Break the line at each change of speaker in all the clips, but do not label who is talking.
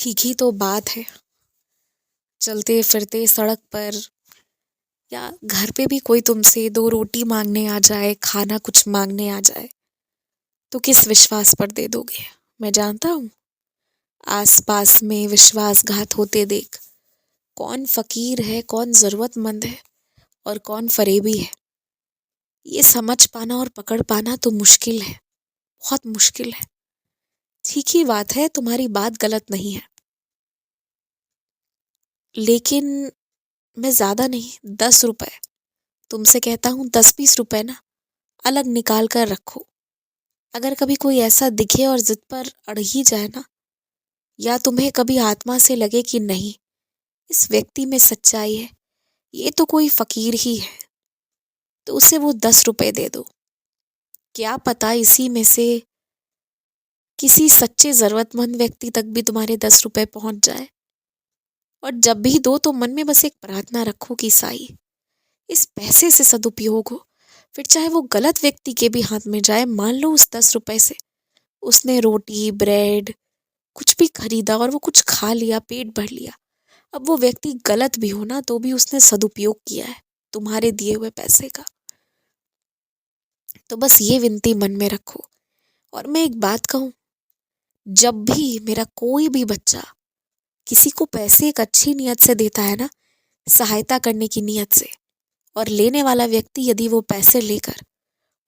ठीक ही तो बात है। चलते फिरते सड़क पर या घर पे भी कोई तुमसे दो रोटी मांगने आ जाए, खाना कुछ मांगने आ जाए, तो किस विश्वास पर दे दोगे? मैं जानता हूँ आसपास में विश्वासघात होते देख कौन फकीर है, कौन जरूरतमंद है और कौन फरेबी है, ये समझ पाना और पकड़ पाना तो मुश्किल है, बहुत मुश्किल है। ठीक ही बात है, तुम्हारी बात गलत नहीं है, लेकिन मैं ज्यादा नहीं, 10 रुपए तुमसे कहता हूँ, 10-20 रुपए ना अलग निकाल कर रखो। अगर कभी कोई ऐसा दिखे और जिद पर अड़ ही जाए ना, या तुम्हें कभी आत्मा से लगे कि नहीं, इस व्यक्ति में सच्चाई है, ये तो कोई फकीर ही है, तो उसे वो 10 रुपए दे दो। क्या पता इसी में से किसी सच्चे जरूरतमंद व्यक्ति तक भी तुम्हारे 10 रुपए पहुंच जाए। और जब भी दो तो मन में बस एक प्रार्थना रखो कि साई, इस पैसे से सदुपयोग हो, फिर चाहे वो गलत व्यक्ति के भी हाथ में जाए। मान लो उस 10 रुपए से उसने रोटी ब्रेड कुछ भी खरीदा और वो कुछ खा लिया, पेट भर लिया। अब वो व्यक्ति गलत भी हो ना, तो भी उसने सदुपयोग किया है तुम्हारे दिए हुए पैसे का। तो बस ये विनती मन में रखो। और मैं एक बात कहूं, जब भी मेरा कोई भी बच्चा किसी को पैसे एक अच्छी नियत से देता है ना, सहायता करने की नियत से, और लेने वाला व्यक्ति यदि वो पैसे लेकर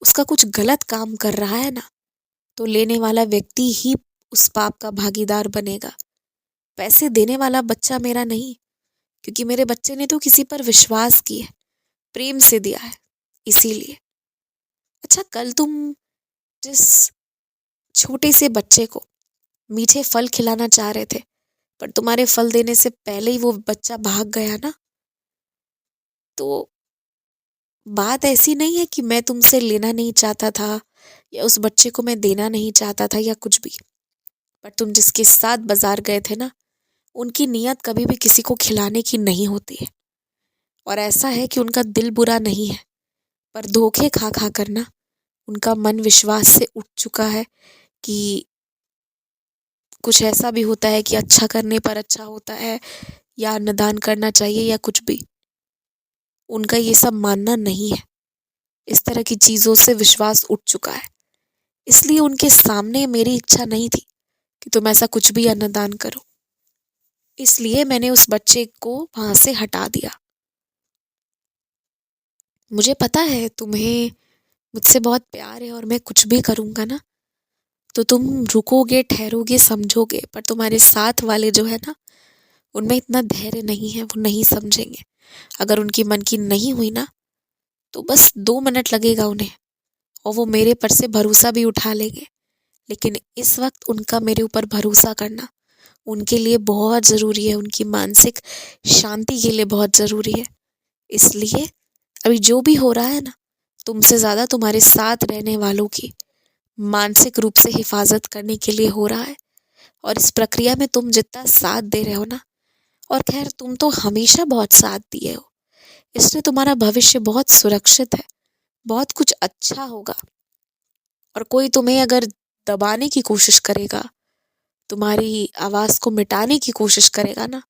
उसका कुछ गलत काम कर रहा है ना, तो लेने वाला व्यक्ति ही उस पाप का भागीदार बनेगा। पैसे देने वाला बच्चा मेरा नहीं, क्योंकि मेरे बच्चे ने तो किसी पर विश्वास किया है, प्रेम से दिया है, इसीलिए। अच्छा, कल तुम जिस छोटे से बच्चे को मीठे फल खिलाना चाह रहे थे, पर तुम्हारे फल देने से पहले ही वो बच्चा भाग गया ना, तो बात ऐसी नहीं है कि मैं तुमसे लेना नहीं चाहता था या उस बच्चे को मैं देना नहीं चाहता था या कुछ भी। पर तुम जिसके साथ बाजार गए थे ना, उनकी नीयत कभी भी किसी को खिलाने की नहीं होती है। और ऐसा है कि उनका दिल बुरा नहीं है, पर धोखे खा खा कर ना उनका मन विश्वास से उठ चुका है कि कुछ ऐसा भी होता है कि अच्छा करने पर अच्छा होता है, या अन्नदान करना चाहिए या कुछ भी। उनका ये सब मानना नहीं है। इस तरह की चीजों से विश्वास उठ चुका है। इसलिए उनके सामने मेरी इच्छा नहीं थी कि तुम ऐसा कुछ भी अन्नदान करो। इसलिए मैंने उस बच्चे को वहां से हटा दिया। मुझे पता है तुम्हें मुझसे बहुत प्यार है और मैं कुछ भी करूंगा ना, तो तुम रुकोगे, ठहरोगे, समझोगे। पर तुम्हारे साथ वाले जो है ना, उनमें इतना धैर्य नहीं है, वो नहीं समझेंगे। अगर उनकी मन की नहीं हुई ना, तो बस 2 मिनट लगेगा उन्हें, और वो मेरे पर से भरोसा भी उठा लेंगे। लेकिन इस वक्त उनका मेरे ऊपर भरोसा करना उनके लिए बहुत जरूरी है, उनकी मानसिक शांति के लिए बहुत जरूरी है। इसलिए अभी जो भी हो रहा है ना, तुमसे ज्यादा तुम्हारे साथ रहने वालों की मानसिक रूप से हिफाजत करने के लिए हो रहा है। और इस प्रक्रिया में तुम जितना साथ दे रहे हो ना, और खैर तुम तो हमेशा बहुत साथ दिए हो, इसलिए तुम्हारा भविष्य बहुत सुरक्षित है, बहुत कुछ अच्छा होगा। और कोई तुम्हें अगर दबाने की कोशिश करेगा, तुम्हारी आवाज को मिटाने की कोशिश करेगा ना,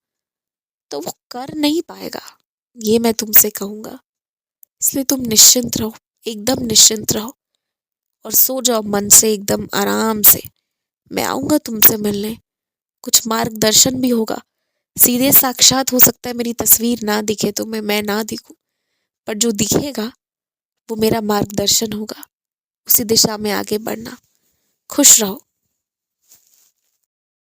तो वो कर नहीं पाएगा, ये मैं तुमसे कहूंगा। इसलिए तुम निश्चिंत रहो, एकदम निश्चिंत रहो, और सो जाओ मन से एकदम आराम से। मैं आऊंगा तुमसे मिलने, कुछ मार्गदर्शन भी होगा। सीधे साक्षात हो सकता है मेरी तस्वीर ना दिखे तुम्हें, मैं ना दिखूं, पर जो दिखेगा वो मेरा मार्गदर्शन होगा। उसी दिशा में आगे बढ़ना। खुश रहो।